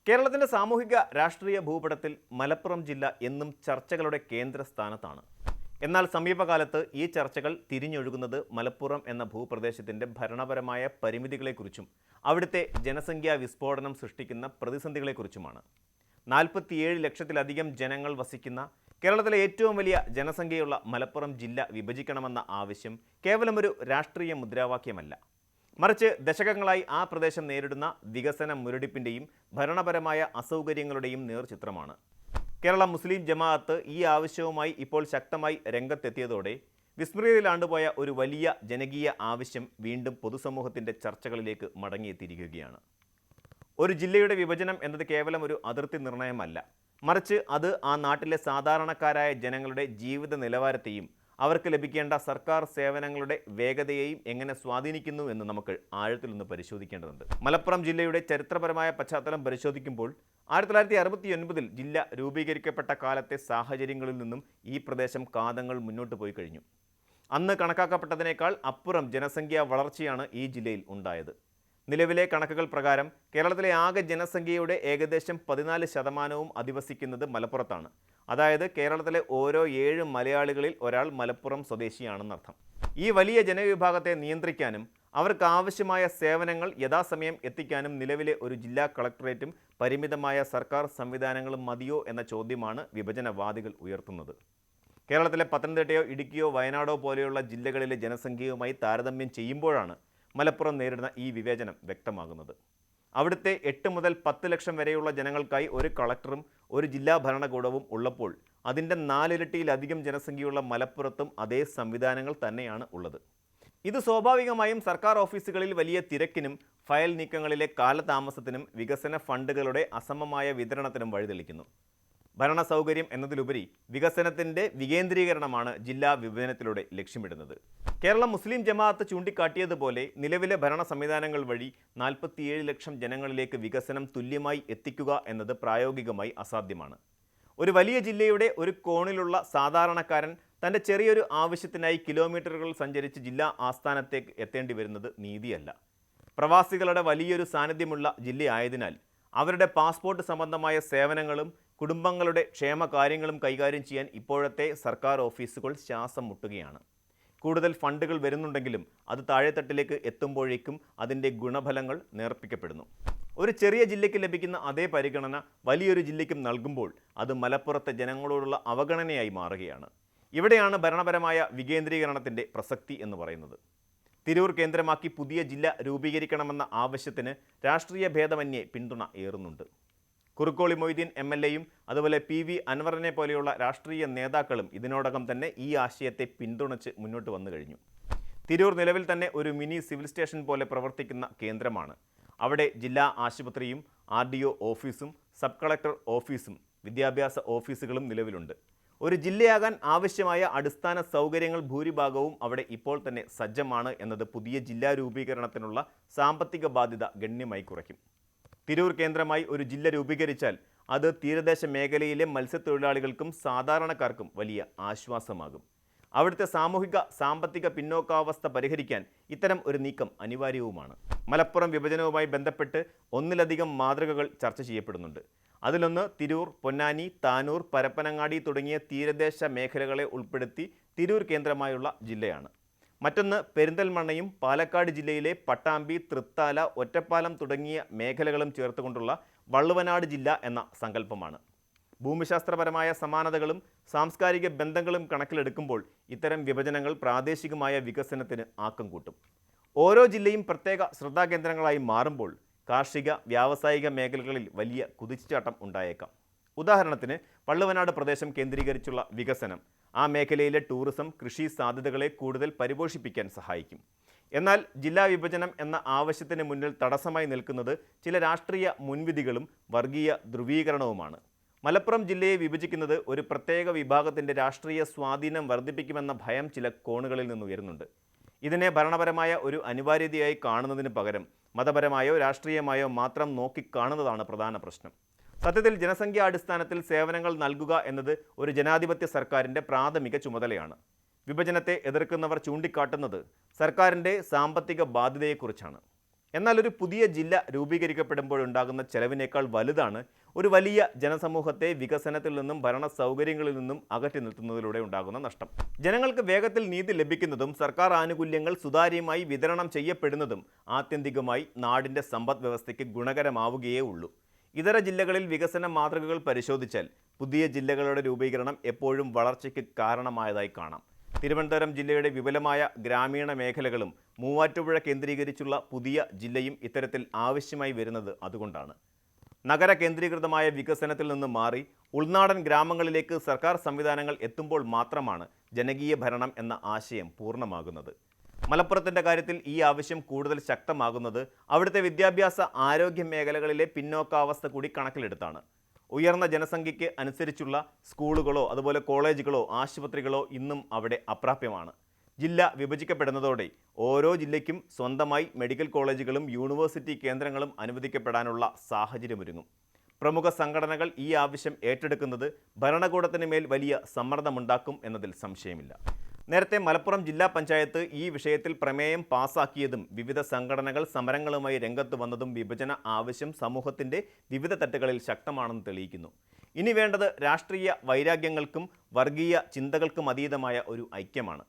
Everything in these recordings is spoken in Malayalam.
കേരളത്തിൻ്റെ സാമൂഹിക രാഷ്ട്രീയ ഭൂപടത്തിൽ മലപ്പുറം ജില്ല എന്നും ചർച്ചകളുടെ കേന്ദ്രസ്ഥാനത്താണ്. എന്നാൽ സമീപകാലത്ത് ഈ ചർച്ചകൾ തിരിഞ്ഞൊഴുകുന്നത് മലപ്പുറം എന്ന ഭൂപ്രദേശത്തിൻ്റെ ഭരണപരമായ പരിമിതികളെക്കുറിച്ചും അവിടുത്തെ ജനസംഖ്യാ വിസ്ഫോടനം സൃഷ്ടിക്കുന്ന പ്രതിസന്ധികളെക്കുറിച്ചുമാണ്. 47 ലക്ഷത്തിലധികം ജനങ്ങൾ വസിക്കുന്ന കേരളത്തിലെ ഏറ്റവും വലിയ ജനസംഖ്യയുള്ള മലപ്പുറം ജില്ല വിഭജിക്കണമെന്ന ആവശ്യം കേവലം ഒരു രാഷ്ട്രീയ മുദ്രാവാക്യമല്ല, മറിച്ച് ദശകങ്ങളായി ആ പ്രദേശം നേരിടുന്ന വികസന മുരടിപ്പിൻ്റെയും ഭരണപരമായ അസൗകര്യങ്ങളുടെയും നേർചിത്രമാണ്. കേരള മുസ്ലിം ജമാഅത്ത് ഈ ആവശ്യവുമായി ഇപ്പോൾ ശക്തമായി രംഗത്തെത്തിയതോടെ വിസ്മൃതിയിലാണ്ടുപോയ ഒരു വലിയ ജനകീയ ആവശ്യം വീണ്ടും പൊതുസമൂഹത്തിൻ്റെ ചർച്ചകളിലേക്ക് മടങ്ങിയെത്തിയിരിക്കുകയാണ്. ഒരു ജില്ലയുടെ വിഭജനം എന്നത് കേവലം ഒരു അതിർത്തി നിർണയമല്ല, മറിച്ച് അത് ആ നാട്ടിലെ സാധാരണക്കാരായ ജനങ്ങളുടെ ജീവിത നിലവാരത്തെയും അവർക്ക് ലഭിക്കേണ്ട സർക്കാർ സേവനങ്ങളുടെ വേഗതയെയും എങ്ങനെ സ്വാധീനിക്കുന്നു എന്ന് നമുക്ക് ആഴത്തിൽ നിന്ന് പരിശോധിക്കേണ്ടതുണ്ട്. മലപ്പുറം ജില്ലയുടെ ചരിത്രപരമായ പശ്ചാത്തലം പരിശോധിക്കുമ്പോൾ 1969 ജില്ല രൂപീകരിക്കപ്പെട്ട കാലത്തെ സാഹചര്യങ്ങളിൽ നിന്നും ഈ പ്രദേശം കാതങ്ങൾ മുന്നോട്ട് പോയി കഴിഞ്ഞു. അന്ന് കണക്കാക്കപ്പെട്ടതിനേക്കാൾ അപ്പുറം ജനസംഖ്യാ വളർച്ചയാണ് ഈ ജില്ലയിൽ ഉണ്ടായത്. നിലവിലെ കണക്കുകൾ പ്രകാരം കേരളത്തിലെ ആകെ ജനസംഖ്യയുടെ ഏകദേശം 14% അധിവസിക്കുന്നത് മലപ്പുറത്താണ്. അതായത് കേരളത്തിലെ ഓരോ 7 മലയാളികളിൽ ഒരാൾ മലപ്പുറം സ്വദേശിയാണെന്നർത്ഥം. ഈ വലിയ ജനവിഭാഗത്തെ നിയന്ത്രിക്കാനും അവർക്ക് ആവശ്യമായ സേവനങ്ങൾ യഥാസമയം എത്തിക്കാനും നിലവിലെ ഒരു ജില്ലാ കളക്ടറേറ്റും പരിമിതമായ സർക്കാർ സംവിധാനങ്ങളും മതിയോ എന്ന ചോദ്യമാണ് വിഭജനവാദികൾ ഉയർത്തുന്നത്. കേരളത്തിലെ പത്തനംതിട്ടയോ ഇടുക്കിയോ വയനാടോ പോലെയുള്ള ജില്ലകളിലെ ജനസംഖ്യയുമായി താരതമ്യം ചെയ്യുമ്പോഴാണ് മലപ്പുറം നേരിടുന്ന ഈ വിവേചനം വ്യക്തമാകുന്നത്. അവിടുത്തെ 8 മുതൽ 10 ലക്ഷം വരെയുള്ള ജനങ്ങൾക്കായി ഒരു കളക്ടറും ഒരു ജില്ലാ ഭരണകൂടവും ഉള്ളപ്പോൾ അതിൻ്റെ 4 ഇരട്ടിയിലധികം ജനസംഖ്യയുള്ള മലപ്പുറത്തും അതേ സംവിധാനങ്ങൾ തന്നെയാണ് ഉള്ളത്. ഇത് സ്വാഭാവികമായും സർക്കാർ ഓഫീസുകളിൽ വലിയ തിരക്കിനും ഫയൽ നീക്കങ്ങളിലെ കാലതാമസത്തിനും വികസന ഫണ്ടുകളുടെ അസമമായ വിതരണത്തിനും വഴിതെളിക്കുന്നു. ഭരണ സൗകര്യം എന്നതിലുപരി വികസനത്തിൻ്റെ വികേന്ദ്രീകരണമാണ് ജില്ലാ വിഭജനത്തിലൂടെ ലക്ഷ്യമിടുന്നത്. കേരള മുസ്ലിം ജമാഅത്ത് ചൂണ്ടിക്കാട്ടിയതുപോലെ നിലവിലെ ഭരണ സംവിധാനങ്ങൾ വഴി 47 ലക്ഷം ജനങ്ങളിലേക്ക് വികസനം തുല്യമായി എത്തിക്കുക എന്നത് പ്രായോഗികമായി അസാധ്യമാണ്. ഒരു വലിയ ജില്ലയുടെ ഒരു കോണിലുള്ള സാധാരണക്കാരൻ തൻ്റെ ചെറിയൊരു ആവശ്യത്തിനായി കിലോമീറ്ററുകൾ സഞ്ചരിച്ച് ജില്ലാ ആസ്ഥാനത്തേക്ക് എത്തേണ്ടി വരുന്നത് നീതിയല്ല. പ്രവാസികളുടെ വലിയൊരു സാന്നിധ്യമുള്ള ജില്ലയായതിനാൽ അവരുടെ പാസ്പോർട്ട് സംബന്ധമായ സേവനങ്ങളും കുടുംബങ്ങളുടെ ക്ഷേമകാര്യങ്ങളും കൈകാര്യം ചെയ്യാൻ ഇപ്പോഴത്തെ സർക്കാർ ഓഫീസുകൾ ശ്വാസം മുട്ടുകയാണ്. കൂടുതൽ ഫണ്ടുകൾ വരുന്നുണ്ടെങ്കിലും അത് താഴെത്തട്ടിലേക്ക് എത്തുമ്പോഴേക്കും അതിൻ്റെ ഗുണഫലങ്ങൾ നേർപ്പിക്കപ്പെടുന്നു. ഒരു ചെറിയ ജില്ലയ്ക്ക് ലഭിക്കുന്ന അതേ പരിഗണന വലിയൊരു ജില്ലയ്ക്കും നൽകുമ്പോൾ അത് മലപ്പുറത്തെ ജനങ്ങളോടുള്ള അവഗണനയായി മാറുകയാണ്. ഇവിടെയാണ് ഭരണപരമായ വികേന്ദ്രീകരണത്തിൻ്റെ പ്രസക്തി എന്ന് പറയുന്നത്. തിരൂർ കേന്ദ്രമാക്കി പുതിയ ജില്ല രൂപീകരിക്കണമെന്ന ആവശ്യത്തിന് രാഷ്ട്രീയ ഭേദമന്യേ പിന്തുണ ഏറുന്നുണ്ട്. കുറുക്കോളി മൊയ്തീൻ MLAയും അതുപോലെ PV അൻവറിനെ പോലെയുള്ള രാഷ്ട്രീയ നേതാക്കളും ഇതിനോടകം തന്നെ ഈ ആശയത്തെ പിന്തുണച്ച് മുന്നോട്ട് വന്നു കഴിഞ്ഞു. തിരൂർ നിലവിൽ തന്നെ ഒരു മിനി സിവിൽ സ്റ്റേഷൻ പോലെ പ്രവർത്തിക്കുന്ന കേന്ദ്രമാണ്. അവിടെ ജില്ലാ ആശുപത്രിയും RDO ഓഫീസും സബ് കളക്ടർ ഓഫീസും വിദ്യാഭ്യാസ ഓഫീസുകളും നിലവിലുണ്ട്. ഒരു ജില്ലയാകാൻ ആവശ്യമായ അടിസ്ഥാന സൗകര്യങ്ങൾ ഭൂരിഭാഗവും അവിടെ ഇപ്പോൾ തന്നെ സജ്ജമാണ് എന്നത് പുതിയ ജില്ലാ രൂപീകരണത്തിനുള്ള സാമ്പത്തിക ബാധ്യത ഗണ്യമായി കുറയ്ക്കും. തിരൂർ കേന്ദ്രമായി ഒരു ജില്ല രൂപീകരിച്ചാൽ അത് തീരദേശ മേഖലയിലെ മത്സ്യത്തൊഴിലാളികൾക്കും സാധാരണക്കാർക്കും വലിയ ആശ്വാസമാകും. അവിടുത്തെ സാമൂഹിക സാമ്പത്തിക പിന്നോക്കാവസ്ഥ പരിഹരിക്കാൻ ഇത്തരം ഒരു നീക്കം അനിവാര്യവുമാണ്. മലപ്പുറം വിഭജനവുമായി ബന്ധപ്പെട്ട് ഒന്നിലധികം മാതൃകകൾ ചർച്ച ചെയ്യപ്പെടുന്നുണ്ട്. അതിലൊന്ന് തിരൂർ, പൊന്നാനി, താനൂർ, പരപ്പനങ്ങാടി തുടങ്ങിയ തീരദേശ മേഖലകളെ ഉൾപ്പെടുത്തി തിരൂർ കേന്ദ്രമായുള്ള ജില്ലയാണ്. മറ്റൊന്ന് പെരിന്തൽമണ്ണയും പാലക്കാട് ജില്ലയിലെ പട്ടാമ്പി, തൃത്താല, ഒറ്റപ്പാലം തുടങ്ങിയ മേഖലകളും ചേർത്തുകൊണ്ടുള്ള വള്ളുവനാട് ജില്ല എന്ന സങ്കല്പമാണ്. ഭൂമിശാസ്ത്രപരമായ സമാനതകളും സാംസ്കാരിക ബന്ധങ്ങളും കണക്കിലെടുക്കുമ്പോൾ ഇത്തരം വിഭജനങ്ങൾ പ്രാദേശികമായ വികസനത്തിന് ആക്കം കൂട്ടും. ഓരോ ജില്ലയും പ്രത്യേക ശ്രദ്ധാകേന്ദ്രങ്ങളായി മാറുമ്പോൾ കാർഷിക വ്യാവസായിക മേഖലകളിൽ വലിയ കുതിച്ചുചാട്ടം ഉണ്ടായേക്കാം. ഉദാഹരണത്തിന് വള്ളുവനാട് പ്രദേശം കേന്ദ്രീകരിച്ചുള്ള വികസനം ആ മേഖലയിലെ ടൂറിസം, കൃഷി സാധ്യതകളെ കൂടുതൽ പരിപോഷിപ്പിക്കാൻ സഹായിക്കും. എന്നാൽ ജില്ലാ വിഭജനം എന്ന ആവശ്യത്തിന് മുന്നിൽ തടസ്സമായി നിൽക്കുന്നത് ചില രാഷ്ട്രീയ മുൻവിധികളും വർഗീയ ധ്രുവീകരണവുമാണ്. മലപ്പുറം ജില്ലയെ വിഭജിക്കുന്നത് ഒരു പ്രത്യേക വിഭാഗത്തിൻ്റെ രാഷ്ട്രീയ സ്വാധീനം വർദ്ധിപ്പിക്കുമെന്ന ഭയം ചില കോണുകളിൽ നിന്ന് ഉയരുന്നുണ്ട്. ഇതിനെ ഭരണപരമായ ഒരു അനിവാര്യതയായി കാണുന്നതിന് പകരം മതപരമായോ രാഷ്ട്രീയമായോ മാത്രം നോക്കിക്കാണുന്നതാണ് പ്രധാന പ്രശ്നം. സത്യത്തിൽ ജനസംഖ്യാടിസ്ഥാനത്തിൽ സേവനങ്ങൾ നൽകുക എന്നത് ഒരു ജനാധിപത്യ സർക്കാരിൻ്റെ പ്രാഥമിക ചുമതലയാണ്. വിഭജനത്തെ എതിർക്കുന്നവർ ചൂണ്ടിക്കാട്ടുന്നത് സർക്കാരിൻ്റെ സാമ്പത്തിക ബാധ്യതയെക്കുറിച്ചാണ്. എന്നാൽ ഒരു പുതിയ ജില്ല രൂപീകരിക്കപ്പെടുമ്പോഴുണ്ടാകുന്ന ചെലവിനേക്കാൾ വലുതാണ് ഒരു വലിയ ജനസമൂഹത്തെ വികസനത്തിൽ നിന്നും ഭരണ സൗകര്യങ്ങളിൽ നിന്നും അകറ്റി നിർത്തുന്നതിലൂടെ ഉണ്ടാകുന്ന നഷ്ടം. ജനങ്ങൾക്ക് വേഗത്തിൽ നീതി ലഭിക്കുന്നതും സർക്കാർ ആനുകൂല്യങ്ങൾ സുതാര്യമായി വിതരണം ചെയ്യപ്പെടുന്നതും ആത്യന്തികമായി നാടിൻ്റെ സമ്പദ് വ്യവസ്ഥയ്ക്ക് ഗുണകരമാവുകയേ ഉള്ളൂ. ഇതര ജില്ലകളിൽ വികസന മാതൃകകൾ പരിശോധിച്ചാൽ പുതിയ ജില്ലകളുടെ രൂപീകരണം എപ്പോഴും വളർച്ചയ്ക്ക് കാരണമായതായി കാണാം. തിരുവനന്തപുരം ജില്ലയുടെ വിപുലമായ ഗ്രാമീണ മേഖലകളും മൂവാറ്റുപുഴ കേന്ദ്രീകരിച്ചുള്ള പുതിയ ജില്ലയും ഇത്തരത്തിൽ ആവശ്യമായി വരുന്നത് അതുകൊണ്ടാണ്. നഗര കേന്ദ്രീകൃതമായ വികസനത്തിൽ നിന്ന് മാറി ഉൾനാടൻ ഗ്രാമങ്ങളിലേക്ക് സർക്കാർ സംവിധാനങ്ങൾ എത്തുമ്പോൾ മാത്രമാണ് ജനകീയ ഭരണം എന്ന ആശയം പൂർണ്ണമാകുന്നത്. മലപ്പുറത്തിൻ്റെ കാര്യത്തിൽ ഈ ആവശ്യം കൂടുതൽ ശക്തമാകുന്നത് അവിടുത്തെ വിദ്യാഭ്യാസ ആരോഗ്യ മേഖലകളിലെ പിന്നോക്കാവസ്ഥ കൂടി കണക്കിലെടുത്താണ്. ഉയർന്ന ജനസംഖ്യയ്ക്ക് അനുസരിച്ചുള്ള സ്കൂളുകളോ അതുപോലെ കോളേജുകളോ ആശുപത്രികളോ ഇന്നും അവിടെ അപ്രാപ്യമാണ്. ജില്ല വിഭജിക്കപ്പെടുന്നതോടെ ഓരോ ജില്ലയ്ക്കും സ്വന്തമായി മെഡിക്കൽ കോളേജുകളും യൂണിവേഴ്സിറ്റി കേന്ദ്രങ്ങളും അനുവദിക്കപ്പെടാനുള്ള സാഹചര്യമൊരുങ്ങും. പ്രമുഖ സംഘടനകൾ ഈ ആവശ്യം ഏറ്റെടുക്കുന്നത് ഭരണകൂടത്തിന് മേൽ വലിയ സമ്മർദ്ദമുണ്ടാക്കും എന്നതിൽ സംശയമില്ല. നേരത്തെ മലപ്പുറം ജില്ലാ പഞ്ചായത്ത് ഈ വിഷയത്തിൽ പ്രമേയം പാസാക്കിയതും വിവിധ സംഘടനകൾ സമരങ്ങളുമായി രംഗത്ത് വന്നതും വിഭജന ആവശ്യം സമൂഹത്തിൻ്റെ വിവിധ തട്ടുകളിൽ ശക്തമാണെന്ന് തെളിയിക്കുന്നു. ഇനി വേണ്ടത് രാഷ്ട്രീയ വൈരാഗ്യങ്ങൾക്കും വർഗീയ ചിന്തകൾക്കും അതീതമായ ഒരു ഐക്യമാണ്.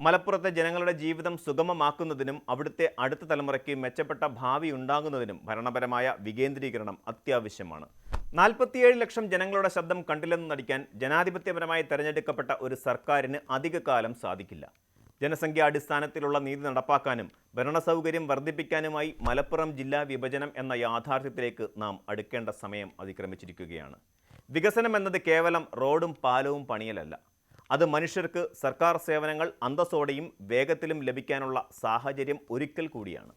മലപ്പുറത്തെ ജനങ്ങളുടെ ജീവിതം സുഗമമാക്കുന്നതിനും അവിടുത്തെ അടുത്ത തലമുറയ്ക്ക് മെച്ചപ്പെട്ട ഭാവി ഉണ്ടാകുന്നതിനും ഭരണപരമായ വികേന്ദ്രീകരണം അത്യാവശ്യമാണ്. 47 ലക്ഷം ജനങ്ങളുടെ ശബ്ദം കണ്ടില്ലെന്ന് നടിക്കാൻ ജനാധിപത്യപരമായി തെരഞ്ഞെടുക്കപ്പെട്ട ഒരു സർക്കാരിന് അധിക കാലം സാധിക്കില്ല. ജനസംഖ്യാടിസ്ഥാനത്തിലുള്ള നീതി നടപ്പാക്കാനും ഭരണസൗകര്യം വർദ്ധിപ്പിക്കാനുമായി മലപ്പുറം ജില്ലാ വിഭജനം എന്ന യാഥാർത്ഥ്യത്തിലേക്ക് നാം അടുക്കേണ്ട സമയം അതിക്രമിച്ചിരിക്കുകയാണ്. വികസനം എന്നത് കേവലം റോഡും പാലവും പണിയലല്ല. അത് മനുഷ്യർക്ക് സർക്കാർ സേവനങ്ങൾ അന്തസ്സോടെയും വേഗത്തിലും ലഭിക്കാനുള്ള സാഹചര്യം ഒരുക്കൽ കൂടിയാണ്.